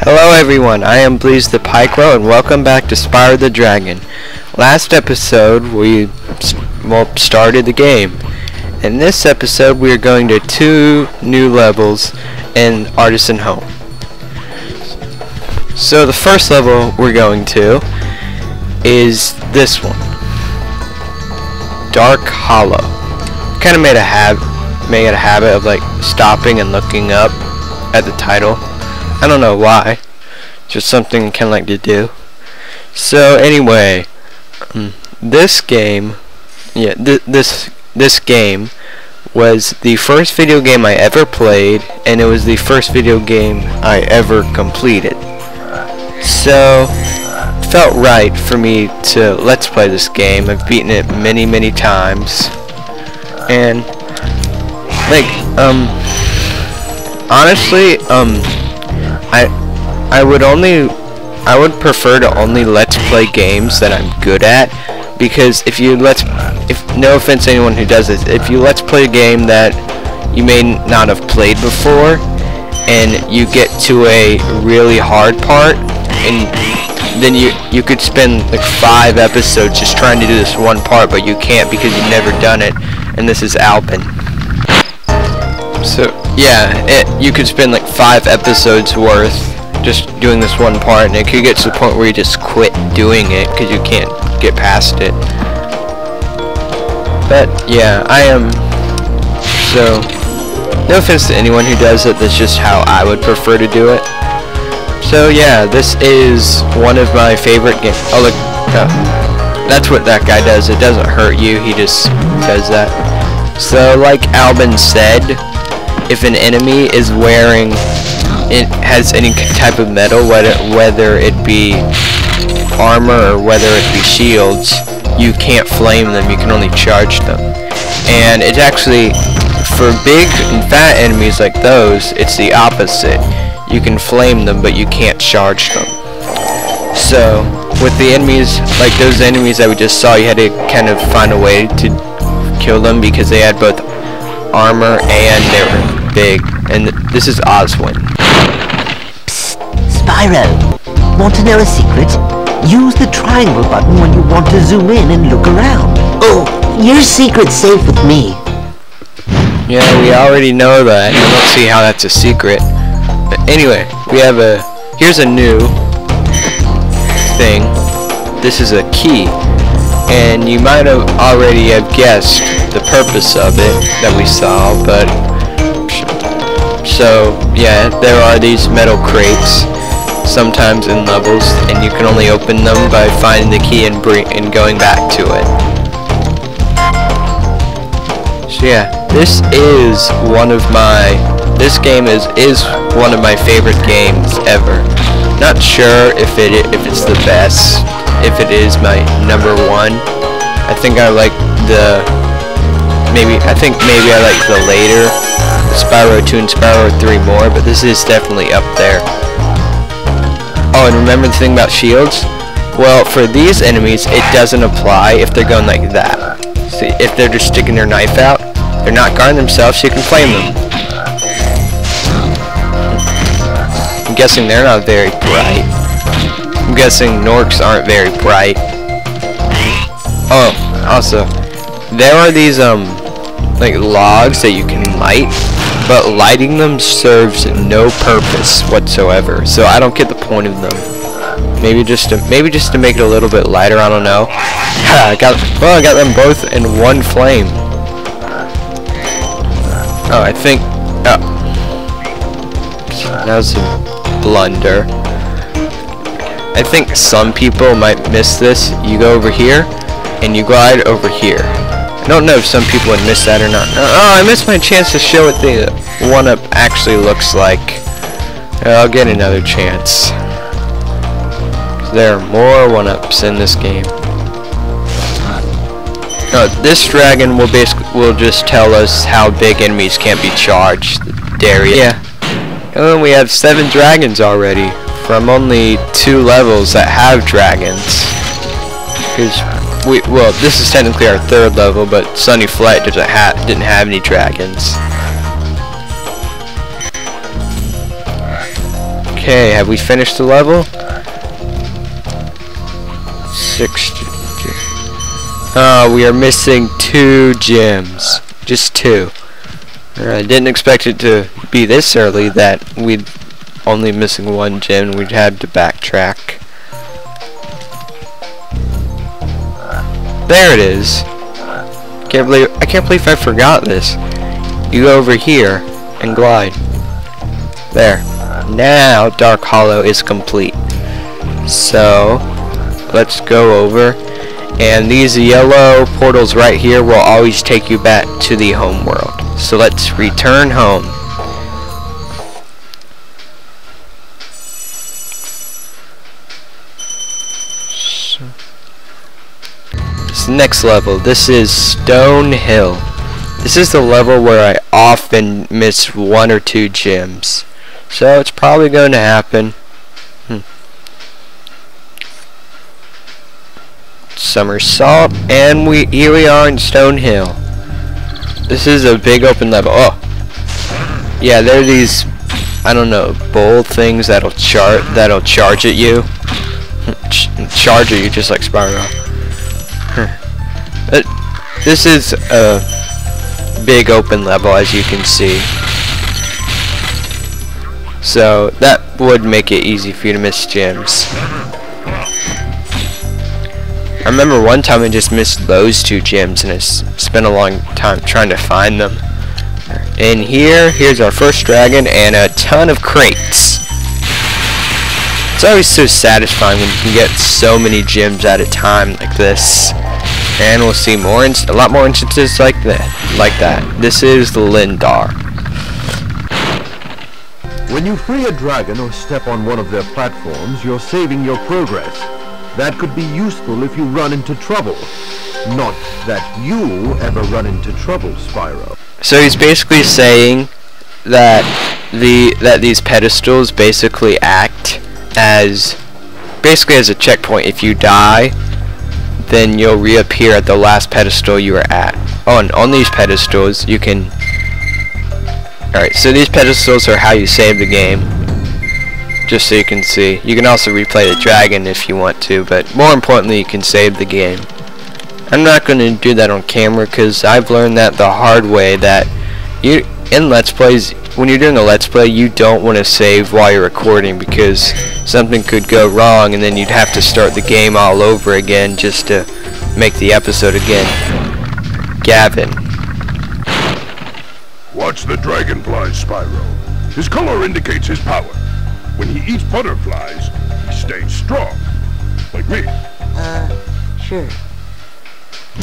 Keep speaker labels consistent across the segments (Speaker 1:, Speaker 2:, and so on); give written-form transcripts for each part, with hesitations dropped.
Speaker 1: Hello everyone, I am Bleez the Pycro and welcome back to Spyro the Dragon. Last episode we started the game. In this episode we are going to 2 new levels in Artisan Home. So the first level we're going to is this one. Dark Hollow. Kind of made it a habit of like stopping and looking up at the title. I don't know why. Just something I kind of like to do. So anyway, this game, this game was the first video game I ever played, and it was the first video game I ever completed. So it felt right for me to let's play this game. I've beaten it many times, and like honestly, I would prefer to only let's play games that I'm good at, because if no offense to anyone who does this, if you let's play a game that you may not have played before and you get to a really hard part, and then you could spend like 5 episodes just trying to do this one part, but you can't because you've never done it, and this is Alpin. So yeah, you could spend like 5 episodes worth just doing this one part, and it could get to the point where you just quit doing it because you can't get past it. But yeah, so no offense to anyone who does it, that's just how I would prefer to do it. So yeah, this is one of my favorite games. Oh look, that's what that guy does. It doesn't hurt you, he just does that. So like Albin said, if an enemy is wearing, it has any type of metal, whether it be armor or whether it be shields, you can't flame them, you can only charge them. And it's actually, for big and fat enemies like those, it's the opposite. You can flame them, but you can't charge them. So with the enemies, like those enemies that we just saw, you had to kind of find a way to kill them because they had both armor and they were big. And this is Oswin.
Speaker 2: Psst, Spyro, want to know a secret? Use the triangle button when you want to zoom in and look around. Oh, your secret's safe with me.
Speaker 1: Yeah, we already know that. I don't see how that's a secret. But anyway, here's a new thing. This is a key, and you might have already guessed the purpose of it that we saw, but so yeah, there are these metal crates sometimes in levels, and you can only open them by finding the key and going back to it. So yeah, this game is one of my favorite games ever. Not sure if it's the best, if it is my number 1. I think I like maybe I like the later Spyro 2 and Spyro 3 more, but this is definitely up there. Oh, and remember the thing about shields? Well, for these enemies, it doesn't apply if they're going like that. See, if they're just sticking their knife out, they're not guarding themselves, so you can flame them. I'm guessing they're not very bright. I'm guessing Norks aren't very bright. Oh, also, there are these like logs that you can light, but lighting them serves no purpose whatsoever. So I don't get the point of them. Maybe just to make it a little bit lighter. I don't know. I got them both in one flame. Oh, I think. Oh, that was a blunder. I think some people might miss this. You go over here, and you glide over here. I don't know if some people would miss that or not. Oh, I missed my chance to show what the 1-up actually looks like. I'll get another chance. There are more 1-ups in this game. This dragon will just tell us how big enemies can't be charged. Darius. Yeah. And we have 7 dragons already from only 2 levels that have dragons. Well, this is technically our 3rd level, but Sunny Flight didn't have any dragons. Okay, have we finished the level? 60. Oh, we are missing 2 gems. Just 2. I didn't expect it to be this early that we'd only missing 1 gem. We'd have to backtrack. There it is. I can't believe I forgot this. You go over here and glide. There. Now Dark Hollow is complete. So let's go over, and these yellow portals right here will always take you back to the home world. So let's return home. This next level, this is Stone Hill. This is the level where I often miss 1 or 2 gems. So it's probably going to happen. Somersault, and here we are in Stone Hill. This is a big open level. Oh, yeah, there are these, I don't know, bowl things that'll charge at you. Charge at you just like Spyro. This is a big open level, as you can see. So that would make it easy for you to miss gems. I remember one time I just missed those 2 gems, and I spent a long time trying to find them. And here's our first dragon and a ton of crates. It's always so satisfying when you can get so many gems at a time like this. And we'll see a lot more instances like that. This is Lindar.
Speaker 3: When you free a dragon or step on one of their platforms, you're saving your progress. That could be useful if you run into trouble. Not that you ever run into trouble, Spyro.
Speaker 1: So he's basically saying that these pedestals basically act as a checkpoint. If you die, then you'll reappear at the last pedestal you were at. Oh, and on these pedestals you can... Alright, so these pedestals are how you save the game. Just so you can see. You can also replay the dragon if you want to, but more importantly you can save the game. I'm not going to do that on camera because I've learned that the hard way, that in Let's Plays, when you're doing a Let's Play, you don't want to save while you're recording because something could go wrong and then you'd have to start the game all over again just to make the episode again. Gavin.
Speaker 4: Watch the dragonfly, Spyro. His color indicates his power. When he eats butterflies, he stays strong. Like me.
Speaker 2: Sure.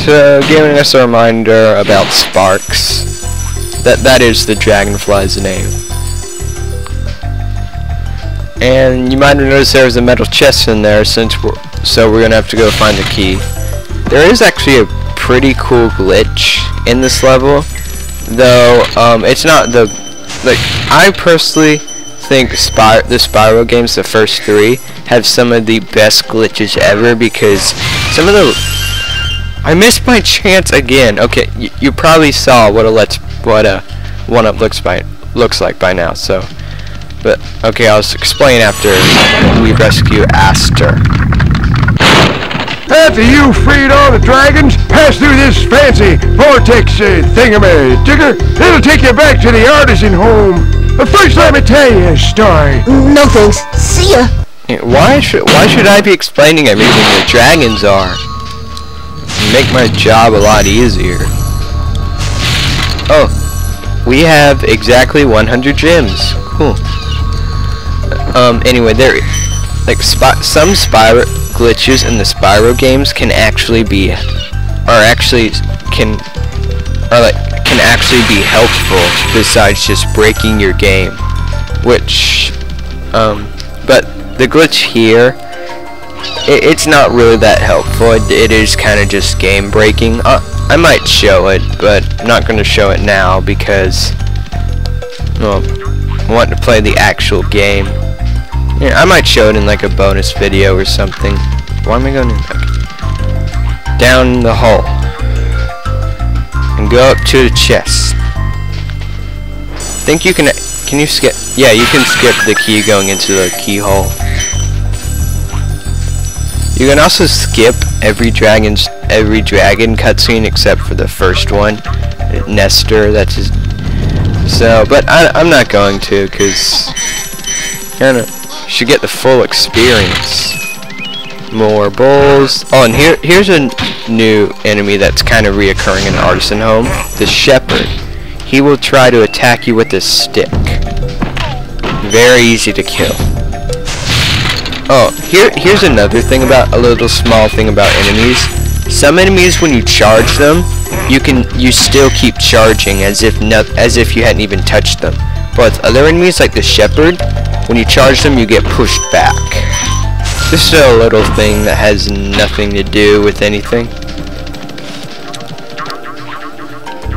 Speaker 1: So, giving us a reminder about Sparks. That is the dragonfly's name. And you might have noticed there was a metal chest in there, so we're gonna have to go find the key. There is actually a pretty cool glitch in this level, though it's not I personally think the Spyro games, the first 3, have some of the best glitches ever, because some of the... I missed my chance again. Okay, you probably saw what a 1-up looks like by now, so... But, okay, I'll explain after we rescue Aster.
Speaker 4: After you freed all the dragons, pass through this fancy vortex thingamajigger. It'll take you back to the artisan home. But first let me tell you a story.
Speaker 2: No thanks. See ya.
Speaker 1: Why should I be explaining everything the dragons are? Make my job a lot easier. Oh, we have exactly 100 gems. Cool. Anyway, some Spyro glitches in the Spyro games can actually be helpful besides just breaking your game. But the glitch here, it's not really that helpful. It is kind of just game breaking. I might show it, but I'm not going to show it now because, well, I want to play the actual game. Yeah, I might show it in like a bonus video or something. Why am I going in? Okay. Down the hole. And go up to the chest. Think you can you skip? Yeah, you can skip the key going into the keyhole. You can also skip every dragon cutscene except for the first one, Nestor. That's his. So, but I'm not going to, cause kind of should get the full experience. More bulls. Oh, and here's a new enemy that's kind of reoccurring in Artisan Home. The Shepherd. He will try to attack you with a stick. Very easy to kill. Oh, here's another thing about a little small thing about enemies. Some enemies, when you charge them, you still keep charging as if you hadn't even touched them. But other enemies like the Shepherd, when you charge them, you get pushed back. This is a little thing that has nothing to do with anything.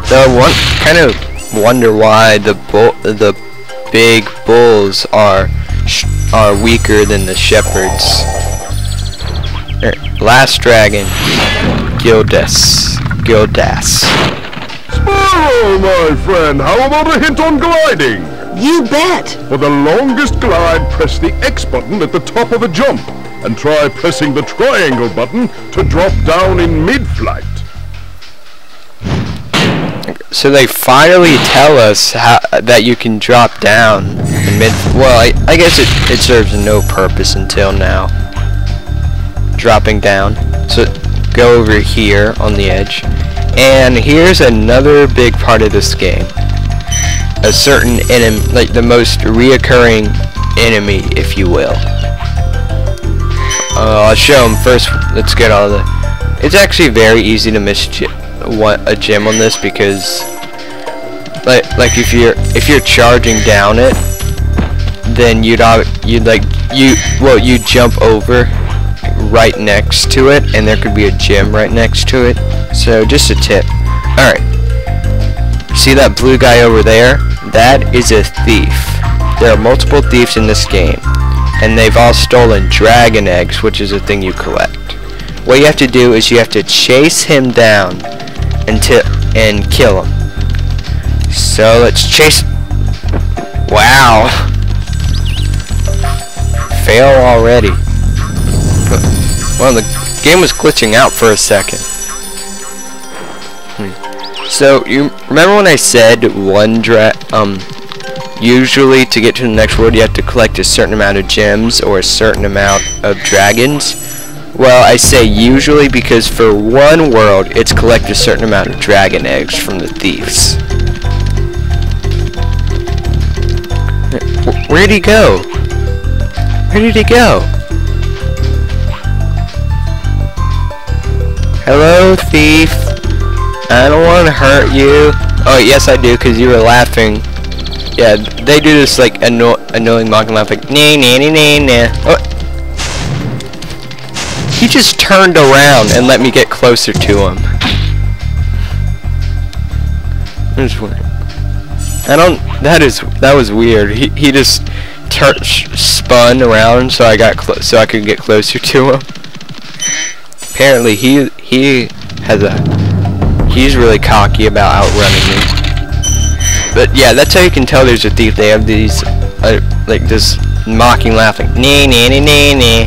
Speaker 1: Though one kind of wonder why the big bulls are weaker than the shepherds. Last dragon, Gildas.
Speaker 4: Spyro, my friend, how about a hint on gliding?
Speaker 2: You bet.
Speaker 4: For the longest glide, press the X button at the top of a jump, and try pressing the triangle button to drop down in mid-flight.
Speaker 1: So they finally tell us that you can drop down in mid. Well, I guess it serves no purpose until now. Dropping down. So go over here on the edge, and here's another big part of this game. A certain enemy, like the most reoccurring enemy, if you will. I'll show them first. Let's get all the. It's actually very easy to miss a gem on this because, like if you're charging down it, then you'd jump over right next to it, and there could be a gem right next to it. So just a tip. All right. See that blue guy over there? That is a thief. There are multiple thieves in this game, and they've all stolen dragon eggs, which is a thing you collect. What you have to do is you have to chase him down and kill him. So let's chase. Wow. Fail already. Well, the game was glitching out for a second. So you remember when I said usually to get to the next world you have to collect a certain amount of gems or a certain amount of dragons? Well, I say usually because for one world it's collect a certain amount of dragon eggs from the thieves. Where'd he go? Where did he go? Hello, thief. I don't want to hurt you. Oh, yes I do, because you were laughing. Yeah, they do this like annoying mocking laugh, like nah nah nah nah nah. Oh. He just turned around and let me get closer to him. That's weird. That was weird. He just spun around so I could get closer to him. Apparently he's really cocky about outrunning me. But yeah, that's how you can tell there's a thief. They have these like this mocking laughing. Nah nah nah nah nah.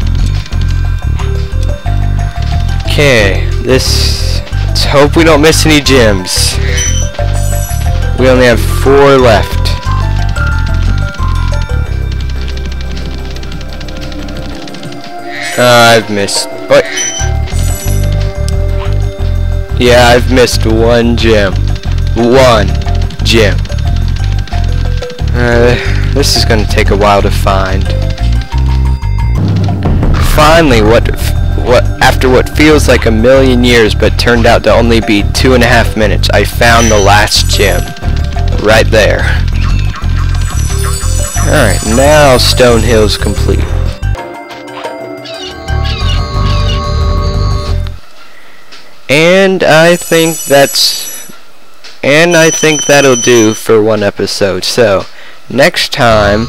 Speaker 1: Okay, let's hope we don't miss any gems. We only have 4 left. I've missed. What? Yeah, I've missed 1 gem. 1 gem. This is gonna take a while to find. Finally, after what feels like a million years but turned out to only be 2.5 minutes, I found the last gem. Right there. Alright, now Stonehill's complete. And I think that'll do for 1 episode. So, next time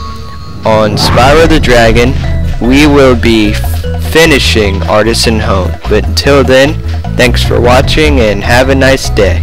Speaker 1: on Spyro the Dragon, we will be finishing Artisan Home. But until then, thanks for watching and have a nice day.